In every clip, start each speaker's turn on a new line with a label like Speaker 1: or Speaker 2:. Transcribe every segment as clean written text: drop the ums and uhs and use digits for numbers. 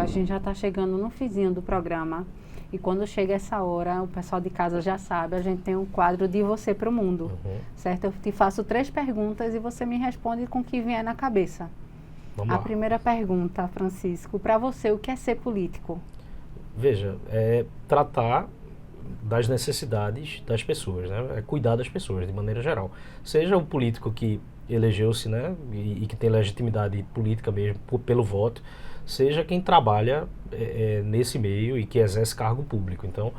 Speaker 1: gente já está chegando no finzinho do programa. E quando chega essa hora, o pessoal de casa já sabe, a gente tem um quadro de você para o mundo, certo? Eu te faço 3 perguntas e você me responde com o que vier na cabeça.
Speaker 2: Vamos
Speaker 1: A
Speaker 2: lá.
Speaker 1: primeira pergunta, Francisco, para você, o que é ser político?
Speaker 2: Veja, é tratar das necessidades das pessoas, né? É cuidar das pessoas de maneira geral. Seja o político que elegeu-se, né, e que tem legitimidade política mesmo pelo voto, seja quem trabalha nesse meio e que exerce cargo público. Então,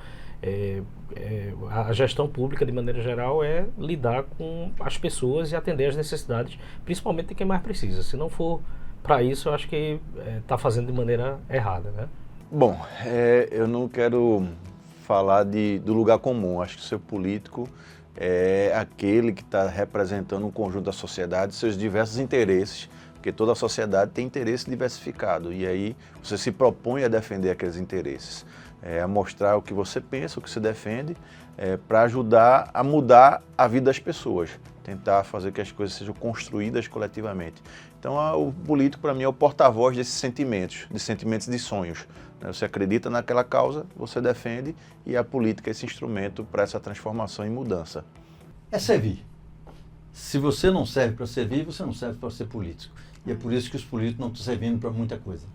Speaker 2: a gestão pública de maneira geral é lidar com as pessoas e atender às necessidades, principalmente de quem mais precisa. Se não for para isso, eu acho que está fazendo de maneira errada, né?
Speaker 3: Bom, eu não quero falar do lugar comum. Acho que ser político é aquele que está representando um conjunto da sociedade, seus diversos interesses, porque toda a sociedade tem interesse diversificado, e aí você se propõe a defender aqueles interesses, a mostrar o que você pensa, o que você defende, para ajudar a mudar a vida das pessoas, tentar fazer que as coisas sejam construídas coletivamente. Então, o político, para mim, é o porta-voz desses sentimentos, de sonhos. Você acredita naquela causa, você defende, e a política é esse instrumento para essa transformação e mudança.
Speaker 4: É servir. Se você não serve para servir, você não serve para ser político. E é por isso que os políticos não estão servindo para muita coisa.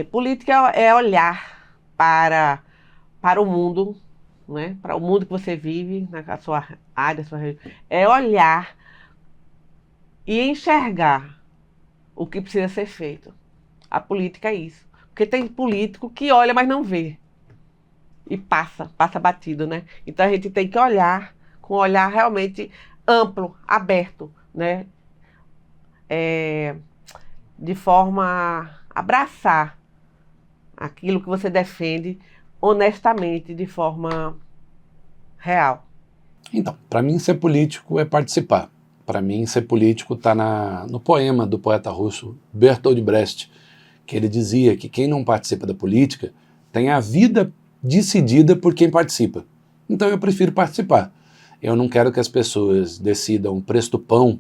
Speaker 5: Política é olhar para o mundo, né? Para o mundo que você vive, na sua área, sua região. É olhar e enxergar o que precisa ser feito. A política é isso. Porque tem político que olha, mas não vê. E passa batido, né? Então a gente tem que olhar com um olhar realmente amplo, aberto, né? De forma a abraçar aquilo que você defende honestamente, de forma real.
Speaker 6: Então, para mim ser político é participar. Para mim ser político está no poema do poeta russo Bertolt Brecht, que ele dizia que quem não participa da política tem a vida decidida por quem participa. Então eu prefiro participar. Eu não quero que as pessoas decidam o preço do pão,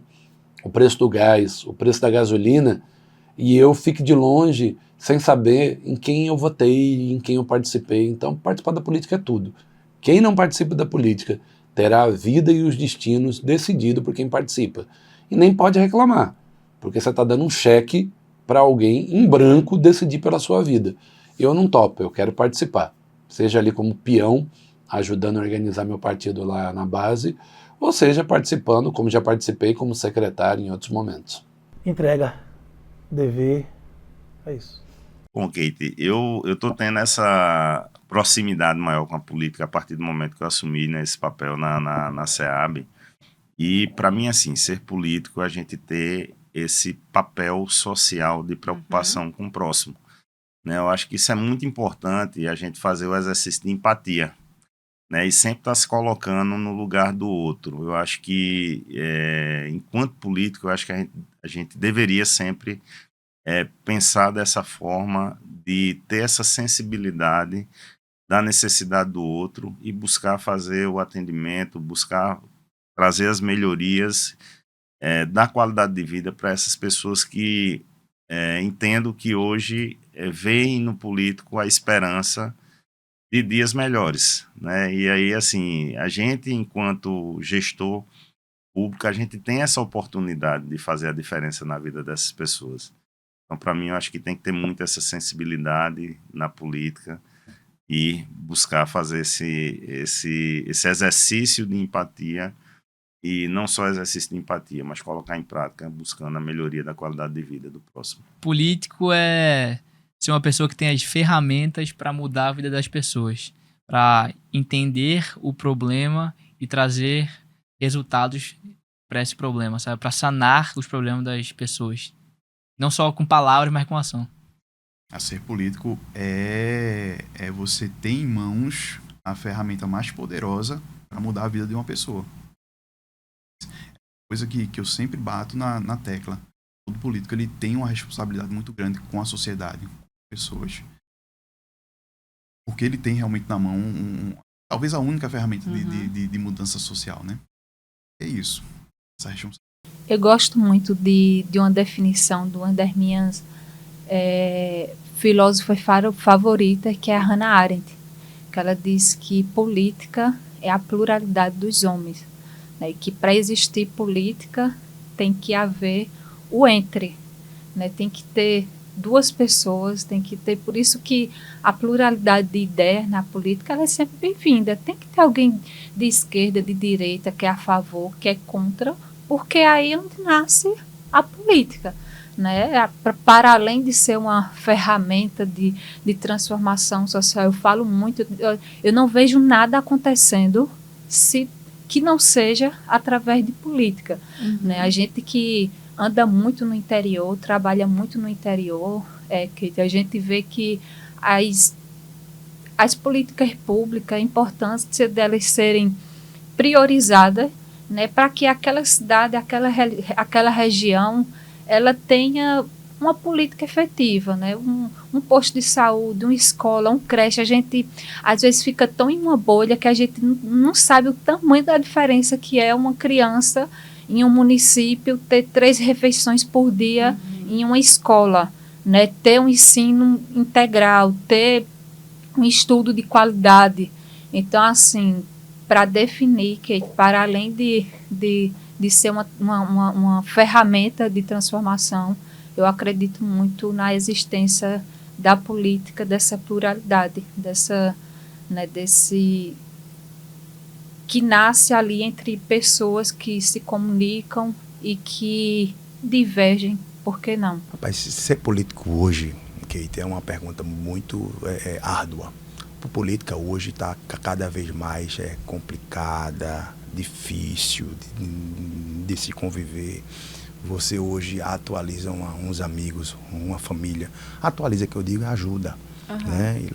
Speaker 6: o preço do gás, o preço da gasolina, e eu fique de longe sem saber em quem eu votei, em quem eu participei. Então participar da política é tudo. Quem não participa da política terá a vida e os destinos decididos por quem participa. E nem pode reclamar, porque você está dando um cheque para alguém em branco decidir pela sua vida. Eu não topo, eu quero participar. Seja ali como peão, ajudando a organizar meu partido lá na base, ou seja, participando, como já participei, como secretário em outros momentos.
Speaker 7: Entrega, dever, é isso.
Speaker 8: Bom, Kate, eu tô tendo essa proximidade maior com a política a partir do momento que eu assumi, né, esse papel na SEAB. E, para mim, assim, ser político é a gente ter esse papel social de preocupação com o próximo. Né? Eu acho que isso é muito importante, a gente fazer o exercício de empatia, né? E sempre estar se colocando no lugar do outro. Eu acho que, enquanto político, eu acho que a gente deveria sempre pensar dessa forma, de ter essa sensibilidade da necessidade do outro e buscar fazer o atendimento, buscar trazer as melhorias da qualidade de vida para essas pessoas que entendo que hoje veem no político a esperança de dias melhores, né? E aí, assim, a gente, enquanto gestor público, a gente tem essa oportunidade de fazer a diferença na vida dessas pessoas. Então, para mim, eu acho que tem que ter muito essa sensibilidade na política e buscar fazer esse exercício de empatia, e não só exercício de empatia, mas colocar em prática, buscando a melhoria da qualidade de vida do próximo.
Speaker 9: Político é ser uma pessoa que tem as ferramentas para mudar a vida das pessoas, para entender o problema e trazer resultados para esse problema, sabe? Para sanar os problemas das pessoas. Não só com palavras, mas com ação.
Speaker 10: A ser político é você ter em mãos a ferramenta mais poderosa para mudar a vida de uma pessoa. Coisa que eu sempre bato na tecla. Todo político ele tem uma responsabilidade muito grande com a sociedade, com as pessoas. Porque ele tem realmente na mão talvez a única ferramenta de mudança social, né? É isso. Essa responsabilidade.
Speaker 11: Eu gosto muito de uma definição de uma das minhas filósofa favorita, que é a Hannah Arendt, que ela diz que política é a pluralidade dos homens, né? E que para existir política tem que haver o entre, né? Tem que ter duas pessoas, tem que ter, por isso que a pluralidade de ideias na política ela é sempre bem-vinda. Tem que ter alguém de esquerda, de direita, que é a favor, que é contra, porque aí é onde nasce a política, né? Para além de ser uma ferramenta de transformação social, eu falo muito, eu não vejo nada acontecendo que não seja através de política, né? A gente que anda muito no interior, trabalha muito no interior, que a gente vê que as políticas públicas, a importância delas serem priorizadas, né, para que aquela cidade, aquela região, ela tenha uma política efetiva, né? Um posto de saúde, uma escola, um creche. A gente às vezes fica tão em uma bolha que a gente não sabe o tamanho da diferença que é uma criança em um município ter 3 refeições por dia em uma escola, né? Ter um ensino integral, ter um estudo de qualidade. Então, assim, para definir que, para além de ser uma ferramenta de transformação, eu acredito muito na existência da política, dessa pluralidade, desse que nasce ali entre pessoas que se comunicam e que divergem, por que não?
Speaker 12: Rapaz, ser político hoje, Kate, é uma pergunta muito árdua. A política hoje está cada vez mais complicada, difícil de se conviver. Você hoje atualiza uns amigos, uma família. Atualiza, que eu digo, ajuda. Né? E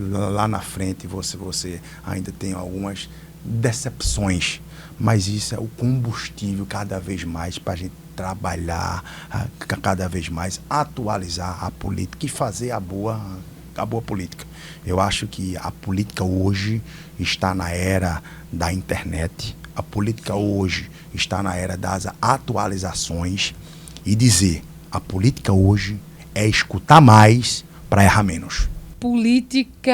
Speaker 12: lá na frente você ainda tem algumas decepções, mas isso é o combustível cada vez mais para a gente trabalhar, cada vez mais atualizar a política e fazer a boa política. Eu acho que a política hoje está na era da internet, a política hoje está na era das atualizações e dizer, a política hoje é escutar mais para errar menos.
Speaker 13: Política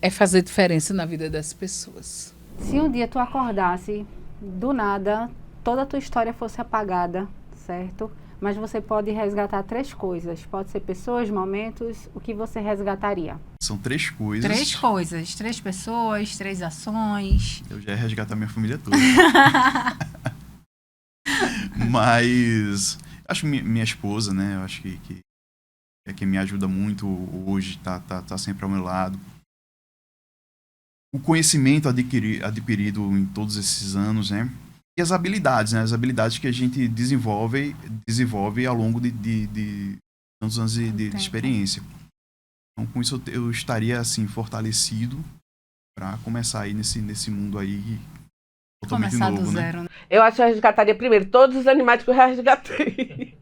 Speaker 13: é fazer diferença na vida das pessoas.
Speaker 1: Se um dia tu acordasse, do nada, toda a tua história fosse apagada, certo? Mas você pode resgatar 3 coisas. Pode ser pessoas, momentos, o que você resgataria?
Speaker 10: São 3 coisas.
Speaker 14: 3 coisas, 3 pessoas, 3 ações.
Speaker 10: Eu já ia resgatar minha família toda. Mas acho minha esposa, né? Eu acho que é quem me ajuda muito hoje, tá sempre ao meu lado. O conhecimento adquirido em todos esses anos, né? E as habilidades, né? As habilidades que a gente desenvolve ao longo de tantos anos de experiência. Então, com isso eu estaria assim fortalecido para começar aí nesse mundo aí totalmente
Speaker 14: começar
Speaker 10: novo,
Speaker 14: do zero,
Speaker 10: né?
Speaker 5: Eu acho que eu resgataria primeiro todos os animais que eu já resgatei.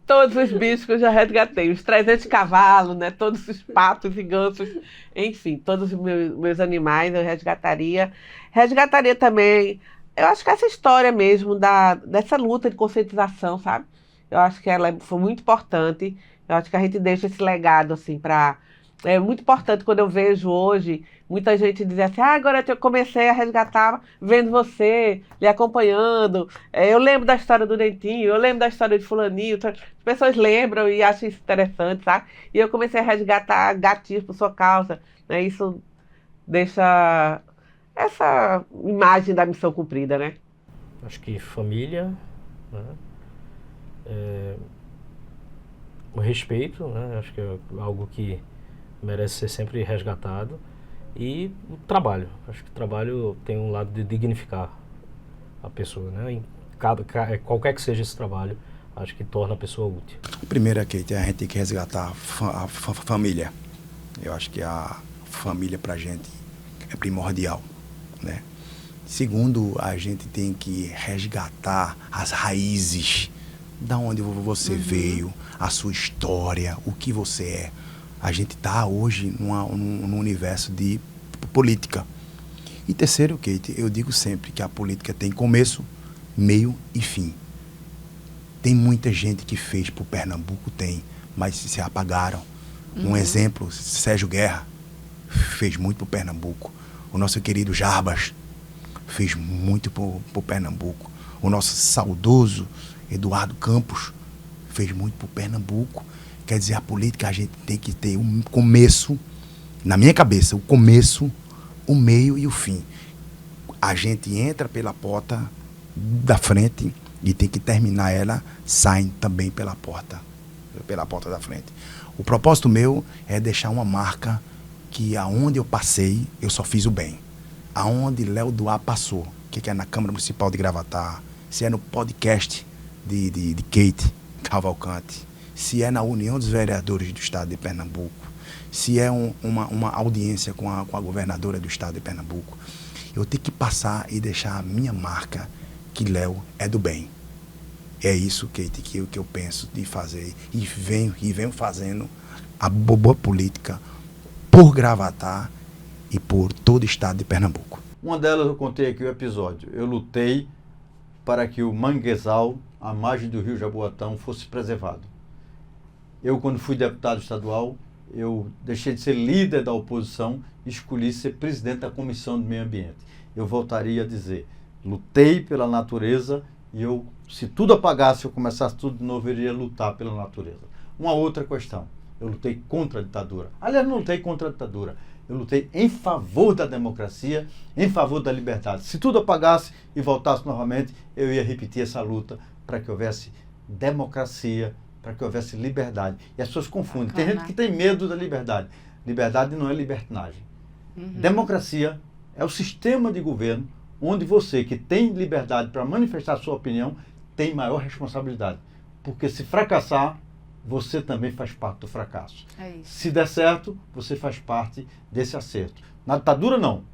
Speaker 5: Todos os bichos que eu já resgatei. Os 300 cavalos, né? Todos os patos e gansos. Enfim, todos os meus animais eu resgataria. Resgataria também, eu acho que essa história mesmo dessa luta de conscientização, sabe? Eu acho que ela foi muito importante. Eu acho que a gente deixa esse legado, assim, é muito importante quando eu vejo hoje muita gente dizer assim, agora eu comecei a resgatar vendo você, lhe acompanhando. Eu lembro da história do Dentinho, eu lembro da história de fulaninho. As pessoas lembram e acham isso interessante, sabe? E eu comecei a resgatar gatinhos por sua causa. Né? Isso deixa essa imagem da missão cumprida, né?
Speaker 2: Acho que família, né? O respeito, né? Acho que é algo que merece ser sempre resgatado. E o trabalho. Acho que o trabalho tem um lado de dignificar a pessoa, né? Qualquer que seja esse trabalho, acho que torna a pessoa útil.
Speaker 12: Primeiro, Kate, a gente tem que resgatar a família. Eu acho que a família pra gente é primordial, né? Segundo, a gente tem que resgatar as raízes, da onde você veio, a sua história, o que você é. A gente está hoje num universo de política. E terceiro, Kate, eu digo sempre que a política tem começo, meio e fim. Tem muita gente que fez por Pernambuco, mas se apagaram. Um exemplo, Sérgio Guerra fez muito por Pernambuco. O nosso querido Jarbas fez muito por Pernambuco. O nosso saudoso Eduardo Campos fez muito por Pernambuco. Quer dizer, a política a gente tem que ter um começo, na minha cabeça, o começo, o meio e o fim. A gente entra pela porta da frente e tem que terminar ela, saem também pela porta da frente. O propósito meu é deixar uma marca que aonde eu passei, eu só fiz o bem. Aonde Léo Duá passou, que é na Câmara Municipal de Gravatar, se é no podcast de Kate Cavalcante, se é na União dos Vereadores do Estado de Pernambuco, se é uma audiência com a governadora do Estado de Pernambuco, eu tenho que passar e deixar a minha marca, que Léo é do bem. É isso, Kate, que eu penso de fazer e venho fazendo a boa política por Gravatar e por todo o estado de Pernambuco.
Speaker 4: Uma delas eu contei aqui o episódio. Eu lutei para que o manguezal, à margem do rio Jaboatão, fosse preservado. Eu, quando fui deputado estadual, eu deixei de ser líder da oposição e escolhi ser presidente da Comissão do Meio Ambiente. Eu voltaria a dizer, lutei pela natureza e eu, se tudo apagasse, eu começasse tudo de novo, eu iria lutar pela natureza. Uma outra questão, eu lutei contra a ditadura. Aliás, não lutei contra a ditadura, eu lutei em favor da democracia, em favor da liberdade. Se tudo apagasse e voltasse novamente, eu ia repetir essa luta para que houvesse democracia, para que houvesse liberdade. E as pessoas confundem. Tem gente que tem medo da liberdade. Liberdade não é libertinagem. Democracia é o sistema de governo onde você, que tem liberdade para manifestar sua opinião, tem maior responsabilidade. Porque se fracassar, você também faz parte do fracasso. Se der certo, você faz parte desse acerto. Na ditadura, não.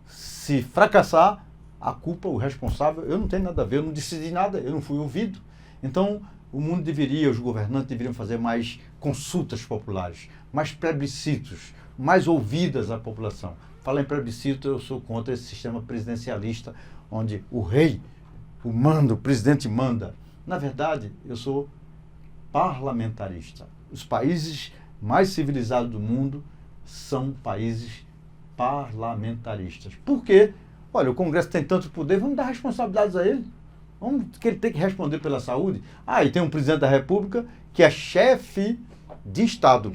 Speaker 4: Se fracassar, a culpa, o responsável, eu não tenho nada a ver, eu não decidi nada, eu não fui ouvido. Então, o mundo deveria, os governantes deveriam fazer mais consultas populares, mais plebiscitos, mais ouvidas à população. Falar em plebiscito, eu sou contra esse sistema presidencialista, onde o rei, o presidente manda. Na verdade, eu sou parlamentarista. Os países mais civilizados do mundo são países parlamentaristas. Por quê? Olha, o Congresso tem tanto poder, vamos dar responsabilidades a ele. Que ele tem que responder pela saúde. E tem um presidente da República que é chefe de Estado.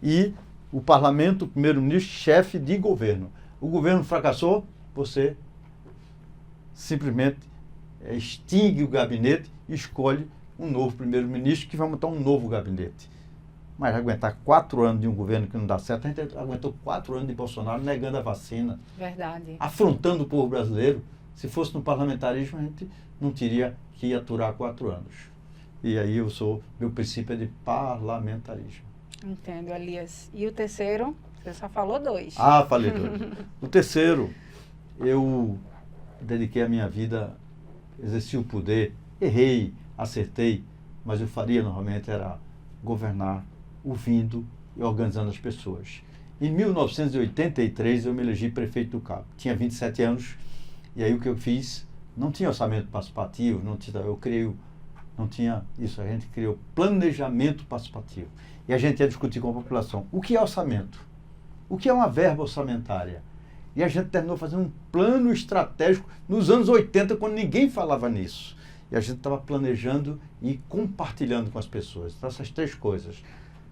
Speaker 4: E o parlamento, o primeiro-ministro, chefe de governo. O governo fracassou, você simplesmente extingue o gabinete e escolhe um novo primeiro-ministro que vai montar um novo gabinete. Mas aguentar 4 anos de um governo que não dá certo, a gente aguentou 4 anos de Bolsonaro negando a vacina.
Speaker 1: Verdade.
Speaker 4: Afrontando o povo brasileiro. Se fosse no parlamentarismo, a gente não teria que aturar 4 anos. E aí meu princípio é de parlamentarismo.
Speaker 1: Entendo, Elias. E o terceiro? Você só falou 2.
Speaker 4: Falei 2. O terceiro, eu dediquei a minha vida, exerci o poder, errei, acertei, mas eu faria novamente era governar ouvindo e organizando as pessoas. Em 1983 eu me elegi prefeito do Cabo. Tinha 27 anos e aí o que eu fiz, não tinha orçamento participativo, não tinha isso, a gente criou planejamento participativo. E a gente ia discutir com a população. O que é orçamento? O que é uma verba orçamentária? E a gente terminou fazendo um plano estratégico nos anos 80, quando ninguém falava nisso. E a gente estava planejando e compartilhando com as pessoas. Então, essas 3 coisas,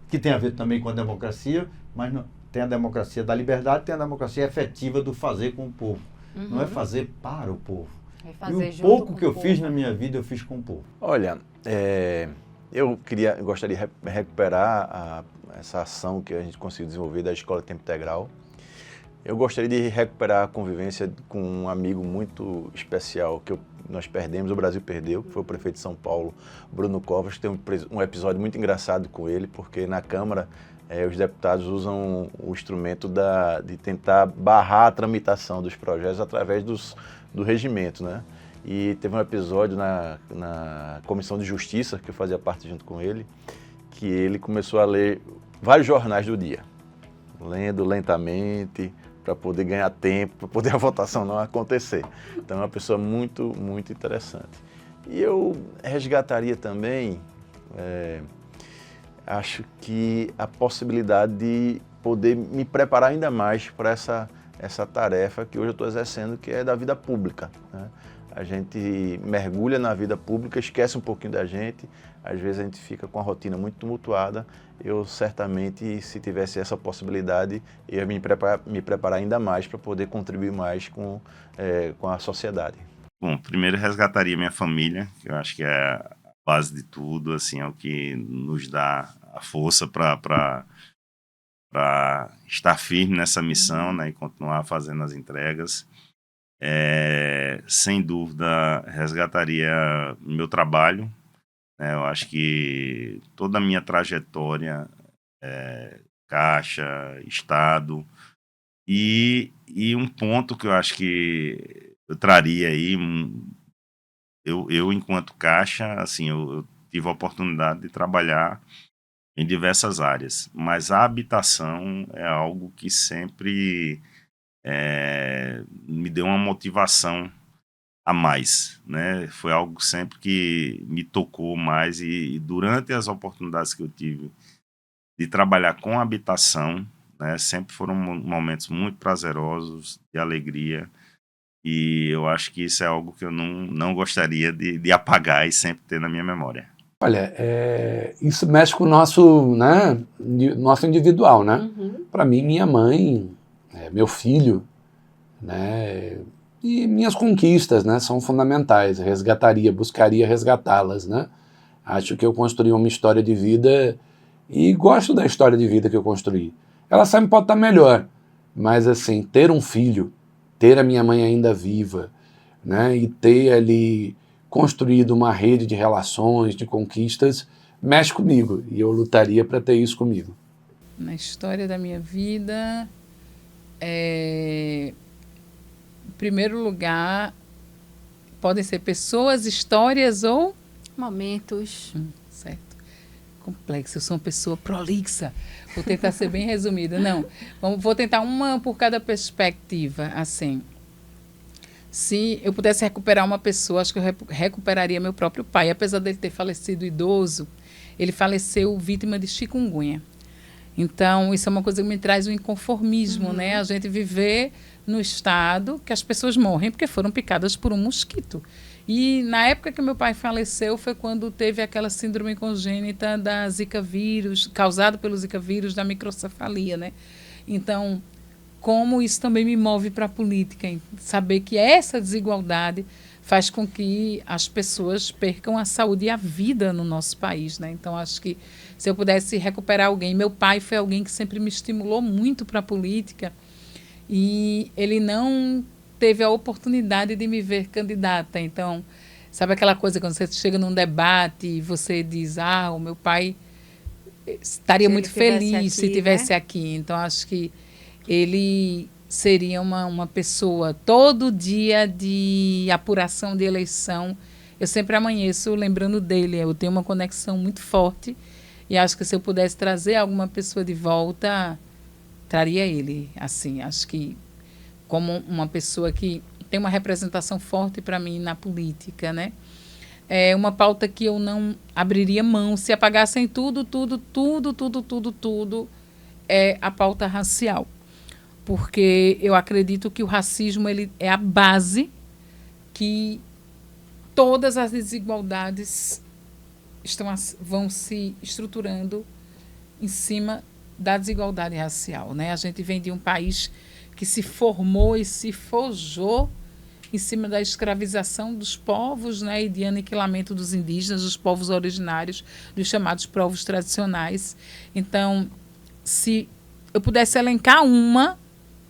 Speaker 4: que tem a ver também com a democracia, mas não, tem a democracia da liberdade, tem a democracia efetiva do fazer com o povo. Não é fazer para o povo. É fazer e o pouco que eu fiz na minha vida, eu fiz com o povo.
Speaker 3: Olha, eu gostaria de recuperar essa ação que a gente conseguiu desenvolver da Escola Tempo Integral. Eu gostaria de recuperar a convivência com um amigo muito especial que nós perdemos, o Brasil perdeu, que foi o prefeito de São Paulo, Bruno Covas, que tem um episódio muito engraçado com ele, porque na Câmara os deputados usam o instrumento de tentar barrar a tramitação dos projetos através do regimento, né? E teve um episódio na Comissão de Justiça, que eu fazia parte junto com ele, que ele começou a ler vários jornais do dia, lendo lentamente, para poder ganhar tempo, para poder a votação não acontecer. Então é uma pessoa muito, muito interessante. E eu resgataria também acho que a possibilidade de poder me preparar ainda mais para essa tarefa que hoje eu estou exercendo, que é da vida pública, né? A gente mergulha na vida pública, esquece um pouquinho da gente, às vezes a gente fica com a rotina muito tumultuada. Eu certamente, se tivesse essa possibilidade, eu ia me preparar ainda mais para poder contribuir mais com a sociedade.
Speaker 8: Bom, primeiro resgataria minha família, que eu acho que é a base de tudo, assim, é o que nos dá a força para estar firme nessa missão, né, e continuar fazendo as entregas. Sem dúvida, resgataria meu trabalho, né, eu acho que toda a minha trajetória, Caixa, Estado, e um ponto que eu acho que eu traria aí, eu enquanto Caixa, assim, eu tive a oportunidade de trabalhar em diversas áreas, mas a habitação é algo que sempre me deu uma motivação a mais, né? Foi algo sempre que me tocou mais e durante as oportunidades que eu tive de trabalhar com habitação, né, sempre foram momentos muito prazerosos, de alegria, e eu acho que isso é algo que eu não gostaria de apagar e sempre ter na minha memória.
Speaker 6: Olha, isso mexe com o nosso, né, nosso individual, né? Para mim, minha mãe, meu filho, né, e minhas conquistas, né, são fundamentais. Buscaria resgatá-las, né? Acho que eu construí uma história de vida e gosto da história de vida que eu construí. Ela sempre pode estar melhor, mas assim, ter um filho, ter a minha mãe ainda viva, né, e ter ali construído uma rede de relações, de conquistas, mexe comigo, e eu lutaria para ter isso comigo.
Speaker 13: Na história da minha vida, em primeiro lugar, podem ser pessoas, histórias ou
Speaker 14: momentos.
Speaker 13: Certo. Complexo. Eu sou uma pessoa prolixa. Vou tentar ser bem resumida. Não, vou tentar uma por cada perspectiva, assim. Se eu pudesse recuperar uma pessoa, acho que eu recuperaria meu próprio pai. Apesar dele ter falecido idoso, ele faleceu vítima de chikungunya. Então, isso é uma coisa que me traz um inconformismo, né? A gente viver no estado que as pessoas morrem porque foram picadas por um mosquito. E na época que meu pai faleceu foi quando teve aquela síndrome congênita da Zika vírus, causada pelo Zika vírus da microcefalia, né? Então, como isso também me move para a política, hein? Saber que essa desigualdade faz com que as pessoas percam a saúde e a vida no nosso país, né? Então, acho que se eu pudesse recuperar alguém, meu pai foi alguém que sempre me estimulou muito para a política e ele não teve a oportunidade de me ver candidata. Então, sabe aquela coisa quando você chega num debate e você diz, o meu pai estaria muito feliz se estivesse aqui. Então, acho que ele seria uma pessoa, todo dia de apuração de eleição, eu sempre amanheço lembrando dele. Eu tenho uma conexão muito forte e acho que se eu pudesse trazer alguma pessoa de volta, traria ele. Assim, acho que como uma pessoa que tem uma representação forte para mim na política, né? É uma pauta que eu não abriria mão. Se apagassem tudo, é a pauta racial. Porque eu acredito que o racismo ele é a base que todas as desigualdades vão se estruturando em cima da desigualdade racial, né? A gente vem de um país que se formou e se forjou em cima da escravização dos povos, né, e de aniquilamento dos indígenas, dos povos originários, dos chamados povos tradicionais. Então, se eu pudesse elencar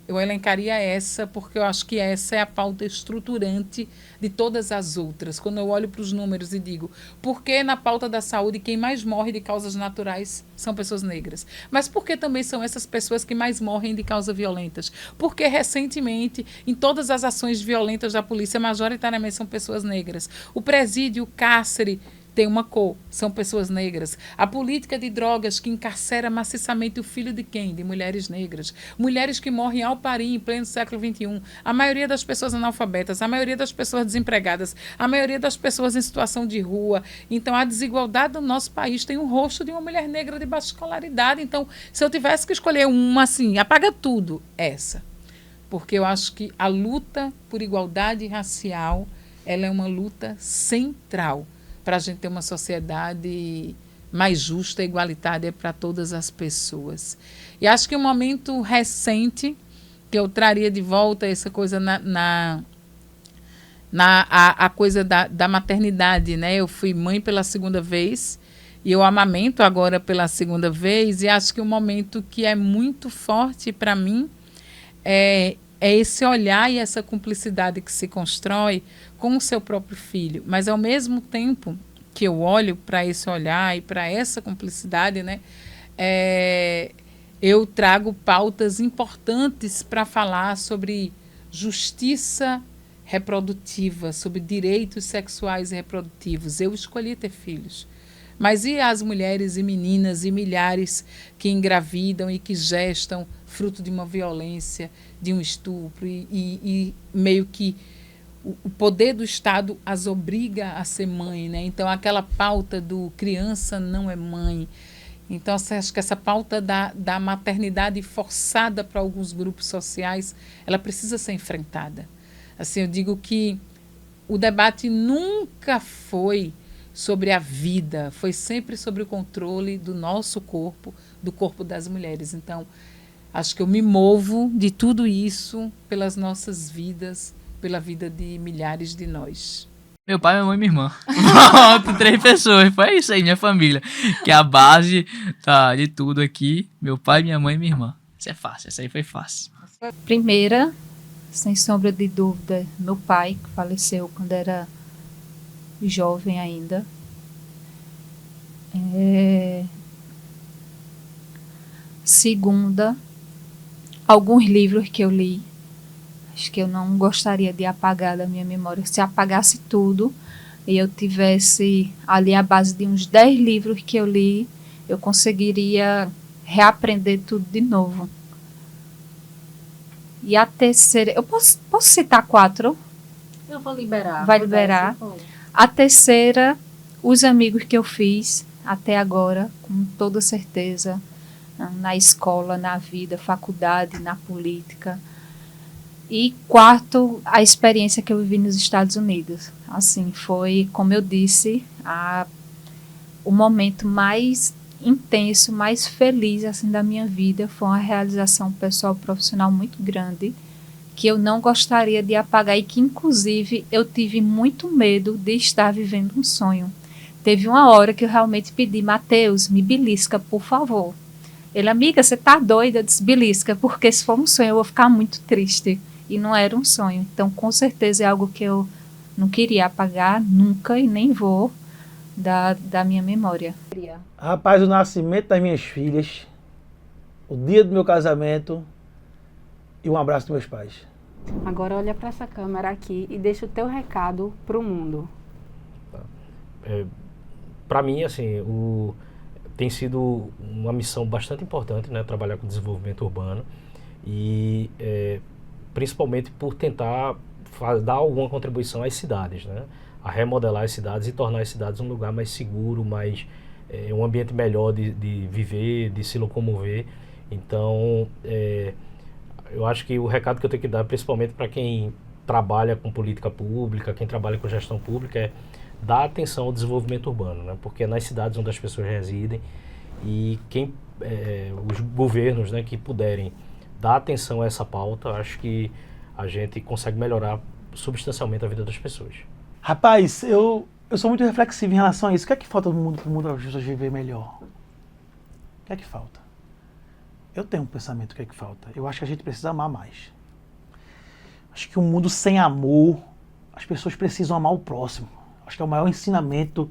Speaker 13: eu elencaria essa, porque eu acho que essa é a pauta estruturante de todas as outras. Quando eu olho para os números e digo, por que na pauta da saúde quem mais morre de causas naturais são pessoas negras? Mas por que também são essas pessoas que mais morrem de causas violentas? Porque recentemente, em todas as ações violentas da polícia, majoritariamente são pessoas negras. O presídio, o cárcere, tem uma cor, são pessoas negras. A política de drogas que encarcera maciçamente o filho de quem? De mulheres negras. Mulheres que morrem ao parir em pleno século XXI. A maioria das pessoas analfabetas, a maioria das pessoas desempregadas, a maioria das pessoas em situação de rua. Então, a desigualdade do nosso país tem o rosto de uma mulher negra de baixa escolaridade. Então, se eu tivesse que escolher uma, assim, apaga tudo, essa. Porque eu acho que a luta por igualdade racial, ela é uma luta central para a gente ter uma sociedade mais justa e igualitária para todas as pessoas. E acho que um momento recente que eu traria de volta essa coisa a coisa da maternidade, né? Eu fui mãe pela segunda vez e eu amamento agora pela segunda vez, e acho que um momento que é muito forte para mim é esse olhar e essa cumplicidade que se constrói com o seu próprio filho. Mas, ao mesmo tempo que eu olho para esse olhar e para essa cumplicidade, né, eu trago pautas importantes para falar sobre justiça reprodutiva, sobre direitos sexuais e reprodutivos. Eu escolhi ter filhos. Mas e as mulheres e meninas e milhares que engravidam e que gestam fruto de uma violência, de um estupro, e meio que o poder do Estado as obriga a ser mãe, né? Então, aquela pauta do criança não é mãe. Então, acho que essa pauta da maternidade forçada para alguns grupos sociais, ela precisa ser enfrentada. Assim, eu digo que o debate nunca foi sobre a vida, foi sempre sobre o controle do nosso corpo, do corpo das mulheres. Então, acho que eu me movo de tudo isso pelas nossas vidas, pela vida de milhares de nós.
Speaker 9: Meu pai, minha mãe e minha irmã. Pronto, 3 pessoas. Foi isso aí, minha família. Que é a base de tudo aqui. Meu pai, minha mãe e minha irmã. Isso é fácil, essa aí foi fácil.
Speaker 11: Primeira, sem sombra de dúvida, meu pai, que faleceu quando era jovem ainda. Segunda, alguns livros que eu li. Acho que eu não gostaria de apagar da minha memória. Se apagasse tudo e eu tivesse ali a base de uns 10 livros que eu li, eu conseguiria reaprender tudo de novo. E a terceira, eu posso citar 4?
Speaker 1: Eu vou liberar.
Speaker 11: Vai liberar. A terceira, os amigos que eu fiz até agora, com toda certeza, na escola, na vida, faculdade, na política. E 4, a experiência que eu vivi nos Estados Unidos. Assim, foi, como eu disse, o momento mais intenso, mais feliz assim, da minha vida. Foi uma realização pessoal e profissional muito grande, que eu não gostaria de apagar e que, inclusive, eu tive muito medo de estar vivendo um sonho. Teve uma hora que eu realmente pedi, Mateus, me belisca, por favor. Ele, amiga, você tá doida? Eu disse, belisca, porque se for um sonho eu vou ficar muito triste. E não era um sonho. Então, com certeza, é algo que eu não queria apagar nunca e nem vou da minha memória.
Speaker 7: Rapaz, o nascimento das minhas filhas, o dia do meu casamento e um abraço dos meus pais.
Speaker 1: Agora olha para essa câmera aqui e deixa o teu recado para o mundo.
Speaker 2: Para mim, assim, tem sido uma missão bastante importante, né, trabalhar com desenvolvimento urbano e principalmente por tentar dar alguma contribuição às cidades, né, a remodelar as cidades e tornar as cidades um lugar mais seguro, mais um ambiente melhor de viver, de se locomover. Então, eu acho que o recado que eu tenho que dar, principalmente para quem trabalha com política pública, quem trabalha com gestão pública, é dar atenção ao desenvolvimento urbano, né? Porque é nas cidades onde as pessoas residem e os governos, né, que puderem dar atenção a essa pauta, acho que a gente consegue melhorar substancialmente a vida das pessoas.
Speaker 7: Rapaz, eu sou muito reflexivo em relação a isso. O que é que falta no mundo para o mundo as pessoas viver melhor? O que é que falta? Eu tenho um pensamento do que é que falta. Eu acho que a gente precisa amar mais. Acho que um mundo sem amor, as pessoas precisam amar o próximo. Acho que é o maior ensinamento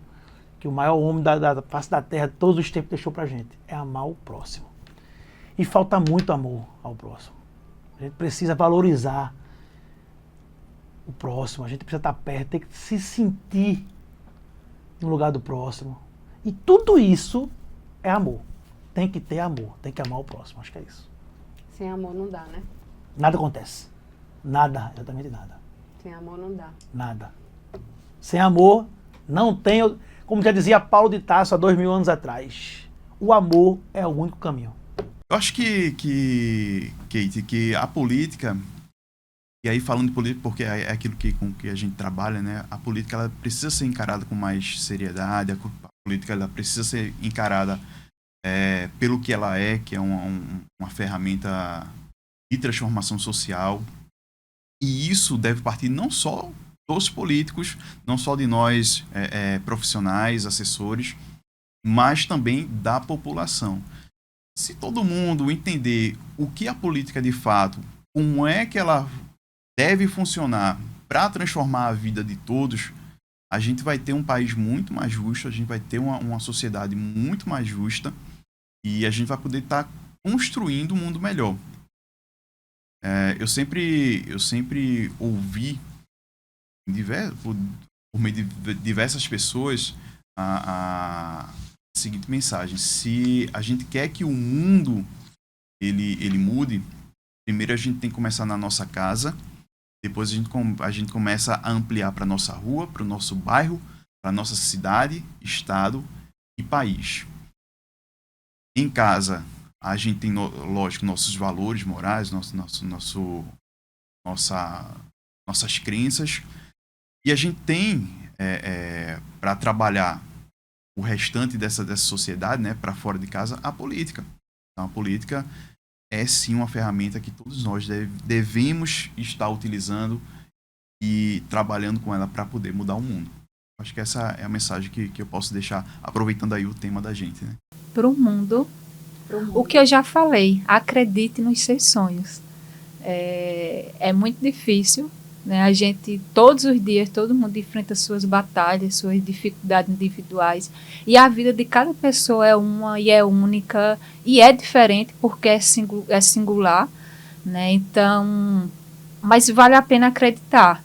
Speaker 7: que o maior homem da face da terra de todos os tempos deixou pra gente. É amar o próximo. E falta muito amor ao próximo. A gente precisa valorizar o próximo, a gente precisa estar perto, tem que se sentir no lugar do próximo. E tudo isso é amor. Tem que ter amor, tem que amar o próximo, acho que é isso.
Speaker 1: Sem amor não dá, né?
Speaker 7: Nada acontece. Nada, exatamente nada.
Speaker 1: Sem amor não dá.
Speaker 7: Nada. Sem amor, não tem... Como já dizia Paulo de Tarso há 2000 anos atrás, o amor é o único caminho.
Speaker 10: Eu acho que Kate, que a política, e aí falando de política porque é aquilo com que a gente trabalha, né? A política ela precisa ser encarada com mais seriedade, a política ela precisa ser encarada pelo que ela é, que é uma ferramenta de transformação social. E isso deve partir não só dos políticos, não só de nós profissionais, assessores, mas também da população. Se todo mundo entender o que a política de fato, como é que ela deve funcionar para transformar a vida de todos, a gente vai ter um país muito mais justo, a gente vai ter uma sociedade muito mais justa e a gente vai poder estar construindo um mundo melhor. Eu sempre ouvi por meio de diversas pessoas a seguinte mensagem: se a gente quer que o mundo ele mude, primeiro a gente tem que começar na nossa casa, depois a gente começa a ampliar para nossa rua, para o nosso bairro, para nossa cidade, estado e país. Em casa a gente tem, lógico, nossos valores morais, nossas crenças, e a gente tem para trabalhar o restante dessa sociedade, né, para fora de casa, a política. Então, a política é sim uma ferramenta que todos nós devemos estar utilizando e trabalhando com ela para poder mudar o mundo. Acho que essa é a mensagem que eu posso deixar, aproveitando aí o tema da gente, né?
Speaker 11: Para o mundo, o que eu já falei, acredite nos seus sonhos. É muito difícil, né? A gente, todos os dias, todo mundo enfrenta suas batalhas, suas dificuldades individuais, e a vida de cada pessoa é uma e é única, e é diferente porque é singular, né? Então, mas vale a pena acreditar,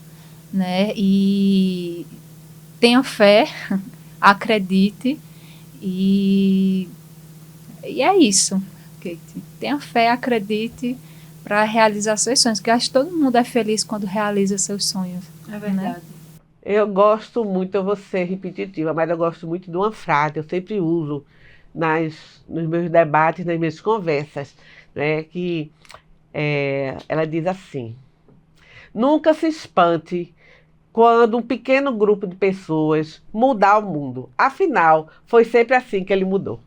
Speaker 11: né? E tenha fé, acredite, e é isso, Kate. Tenha fé, acredite, para realizar seus sonhos, porque eu acho que todo mundo é feliz quando realiza seus sonhos.
Speaker 1: É verdade.
Speaker 11: Né?
Speaker 5: Eu gosto muito, eu vou ser repetitiva, mas eu gosto muito de uma frase, eu sempre uso nos meus debates, nas minhas conversas, né, que ela diz assim: nunca se espante quando um pequeno grupo de pessoas mudar o mundo. Afinal, foi sempre assim que ele mudou.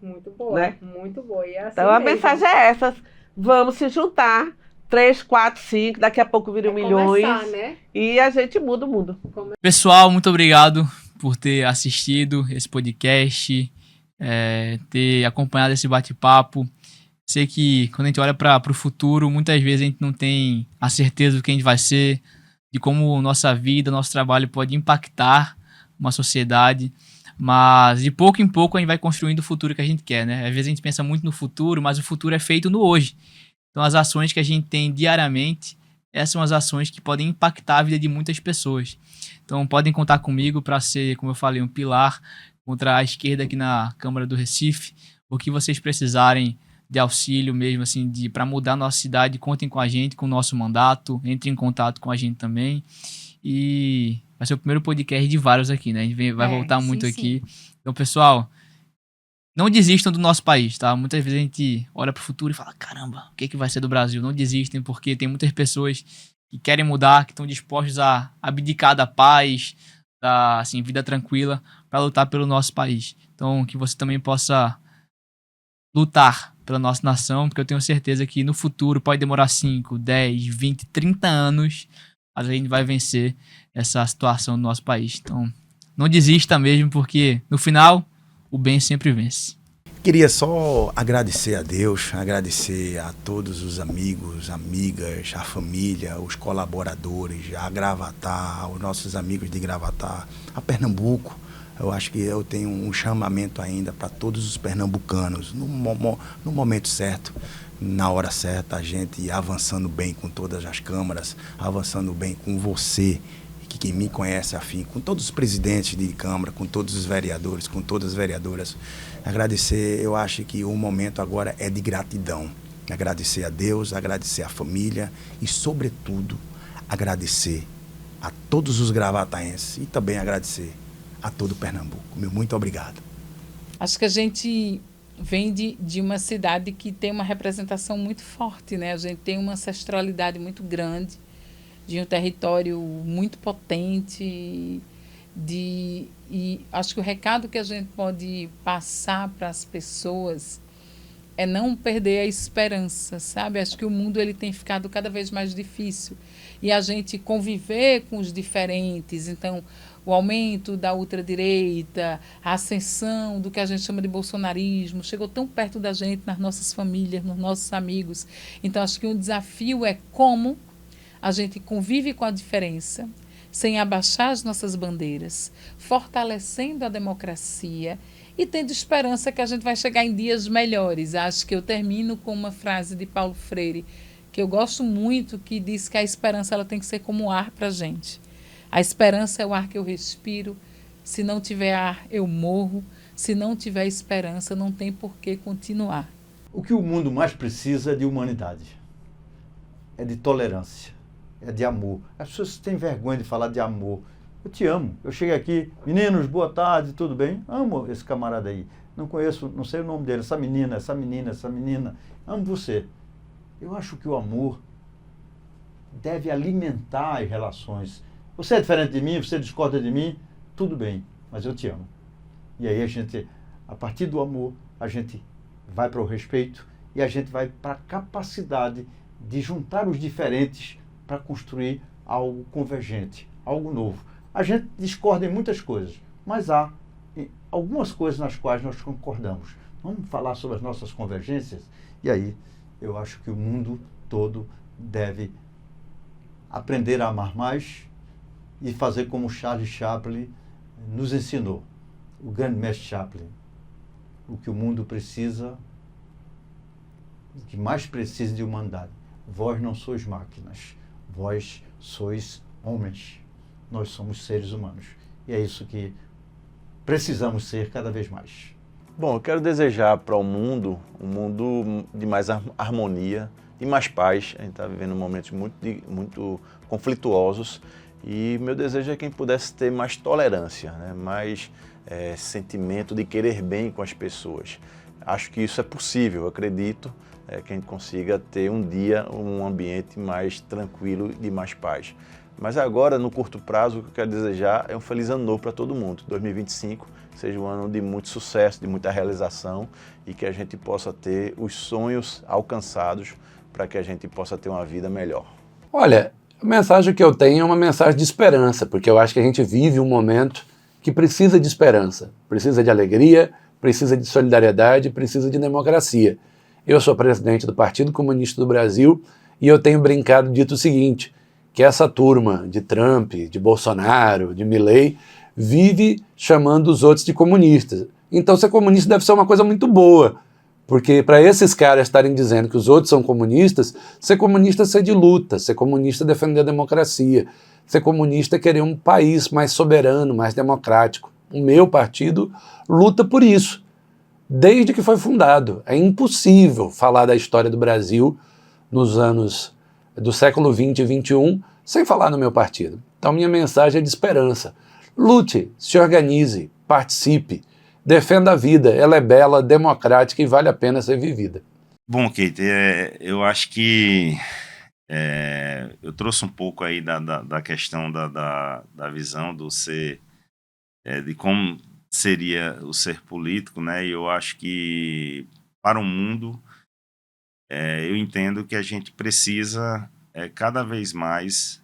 Speaker 1: Muito boa,
Speaker 5: né?
Speaker 1: Muito boa. E é assim
Speaker 5: então a
Speaker 1: mesmo.
Speaker 5: mensagem é essa: vamos se juntar, 3, 4, 5, daqui a pouco viram milhões,
Speaker 1: começar, né?
Speaker 5: E a gente muda o mundo.
Speaker 9: Pessoal, muito obrigado por ter assistido esse podcast, ter acompanhado esse bate-papo. Sei que quando a gente olha para o futuro, muitas vezes a gente não tem a certeza do que a gente vai ser, de como nossa vida, nosso trabalho pode impactar uma sociedade, mas de pouco em pouco a gente vai construindo o futuro que a gente quer, né? Às vezes a gente pensa muito no futuro, mas o futuro é feito no hoje. Então as ações que a gente tem diariamente, essas são as ações que podem impactar a vida de muitas pessoas. Então podem contar comigo para ser, como eu falei, um pilar contra a esquerda aqui na Câmara do Recife. O que vocês precisarem de auxílio mesmo, assim, para mudar a nossa cidade, contem com a gente, com o nosso mandato, entrem em contato com a gente também. E vai ser o primeiro podcast de vários aqui, né? A gente vai voltar muito aqui. Então, pessoal, não desistam do nosso país, tá? Muitas vezes a gente olha pro futuro e fala: caramba, o que vai ser do Brasil? Não desistem, porque tem muitas pessoas que querem mudar, que estão dispostos a abdicar da paz, da, assim, vida tranquila, para lutar pelo nosso país. Então, que você também possa lutar pela nossa nação, porque eu tenho certeza que no futuro pode demorar 5, 10, 20, 30 anos, mas a gente vai vencer essa situação do nosso país. Então, não desista mesmo, porque no final o bem sempre vence.
Speaker 12: Queria só agradecer a Deus, agradecer a todos os amigos, amigas, a família, os colaboradores, a Gravatar, os nossos amigos de Gravatar, a Pernambuco. Eu acho que eu tenho um chamamento ainda para todos os pernambucanos, no momento certo, na hora certa, a gente avançando bem com todas as câmaras, avançando bem com você, que quem me conhece afim, com todos os presidentes de Câmara, com todos os vereadores, com todas as vereadoras, agradecer, eu acho que o momento agora é de gratidão. Agradecer a Deus, agradecer a família e, sobretudo, agradecer a todos os gravataenses e também agradecer a todo Pernambuco. Meu muito obrigado.
Speaker 13: Acho que a gente vem de uma cidade que tem uma representação muito forte, né? A gente tem uma ancestralidade muito grande, de um território muito potente, e acho que o recado que a gente pode passar para as pessoas é não perder a esperança, sabe? Acho que o mundo ele tem ficado cada vez mais difícil e a gente conviver com os diferentes, então o aumento da ultradireita, a ascensão do que a gente chama de bolsonarismo, chegou tão perto da gente, nas nossas famílias, nos nossos amigos. Então acho que um desafio é como a gente convive com a diferença, sem abaixar as nossas bandeiras, fortalecendo a democracia e tendo esperança que a gente vai chegar em dias melhores. Acho que eu termino com uma frase de Paulo Freire, que eu gosto muito, que diz que a esperança ela tem que ser como ar para a gente. A esperança é o ar que eu respiro. Se não tiver ar, eu morro. Se não tiver esperança, não tem por que continuar.
Speaker 4: O que o mundo mais precisa é de humanidade, é de tolerância, é de amor. As pessoas têm vergonha de falar de amor. Eu te amo. Eu chego aqui, meninos, boa tarde, tudo bem? Amo esse camarada aí. Não conheço, não sei o nome dele, essa menina, essa menina, essa menina. Amo você. Eu acho que o amor deve alimentar as relações. Você é diferente de mim, você discorda de mim, tudo bem, mas eu te amo. E aí a gente, a partir do amor, a gente vai para o respeito e a gente vai para a capacidade de juntar os diferentes para construir algo convergente, algo novo. A gente discorda em muitas coisas, mas há algumas coisas nas quais nós concordamos. Vamos falar sobre as nossas convergências? E aí eu acho que o mundo todo deve aprender a amar mais e fazer como Charles Chaplin nos ensinou, o grande mestre Chaplin. O que o mundo precisa, o que mais precisa de humanidade. Vós não sois máquinas, vós sois homens. Nós somos seres humanos. E é isso que precisamos ser cada vez mais.
Speaker 3: Bom, eu quero desejar para o mundo um mundo de mais harmonia e mais paz. A gente está vivendo momentos muito conflituosos e meu desejo é que a gente pudesse ter mais tolerância, né? Mais sentimento de querer bem com as pessoas. Acho que isso é possível, eu acredito que a gente consiga ter um dia um ambiente mais tranquilo e de mais paz. Mas agora, no curto prazo, o que eu quero desejar é um feliz ano novo para todo mundo. 2025 seja um ano de muito sucesso, de muita realização e que a gente possa ter os sonhos alcançados para que a gente possa ter uma vida melhor.
Speaker 6: Olha, a mensagem que eu tenho é uma mensagem de esperança, porque eu acho que a gente vive um momento que precisa de esperança, precisa de alegria, precisa de solidariedade, precisa de democracia. Eu sou presidente do Partido Comunista do Brasil e eu tenho brincado, dito o seguinte, que essa turma de Trump, de Bolsonaro, de Milei, vive chamando os outros de comunistas. Então ser comunista deve ser uma coisa muito boa, porque para esses caras estarem dizendo que os outros são comunistas, ser comunista é ser de luta, ser comunista é defender a democracia, ser comunista é querer um país mais soberano, mais democrático. O meu partido luta por isso, desde que foi fundado. É impossível falar da história do Brasil nos anos do século XX e XXI sem falar no meu partido. Então minha mensagem é de esperança. Lute, se organize, participe, defenda a vida, ela é bela, democrática e vale a pena ser vivida.
Speaker 8: Bom, Keita, eu acho que eu trouxe um pouco aí da questão da visão do ser, de como seria o ser político, né? E eu acho que para o mundo, eu entendo que a gente precisa cada vez mais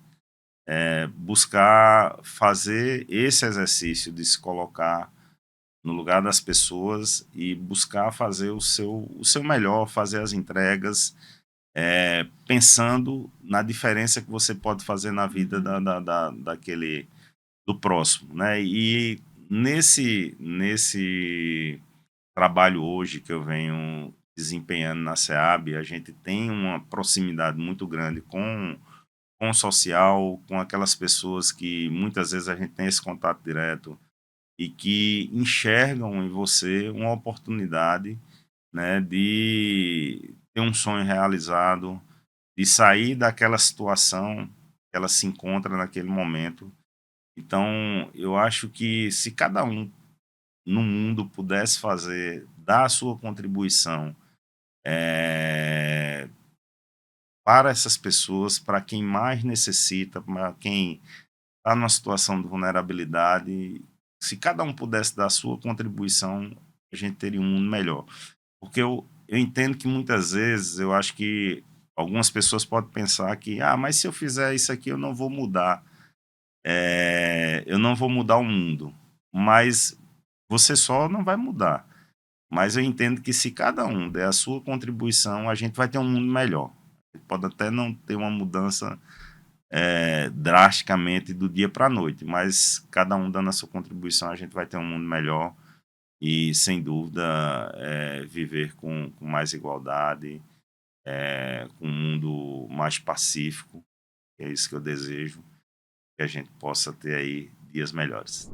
Speaker 8: buscar fazer esse exercício de se colocar no lugar das pessoas e buscar fazer o seu melhor, fazer as entregas, pensando na diferença que você pode fazer na vida do próximo, né? E nesse trabalho hoje que eu venho desempenhando na SEAB, a gente tem uma proximidade muito grande com com o social, com aquelas pessoas que muitas vezes a gente tem esse contato direto e que enxergam em você uma oportunidade, né, de ter um sonho realizado, de sair daquela situação que ela se encontra naquele momento. Então, eu acho que se cada um no mundo pudesse dar a sua contribuição para essas pessoas, para quem mais necessita, para quem está numa situação de vulnerabilidade, se cada um pudesse dar a sua contribuição, a gente teria um mundo melhor. Porque eu entendo que muitas vezes, eu acho que algumas pessoas podem pensar que, mas se eu fizer isso aqui, eu não vou mudar. Eu não vou mudar o mundo. Mas você só não vai mudar. Mas eu entendo que se cada um der a sua contribuição, a gente vai ter um mundo melhor. Pode até não ter uma mudança drasticamente do dia para a noite, mas cada um dando a sua contribuição, a gente vai ter um mundo melhor e, sem dúvida, viver com mais igualdade, com um mundo mais pacífico. É isso que eu desejo, que a gente possa ter aí dias melhores.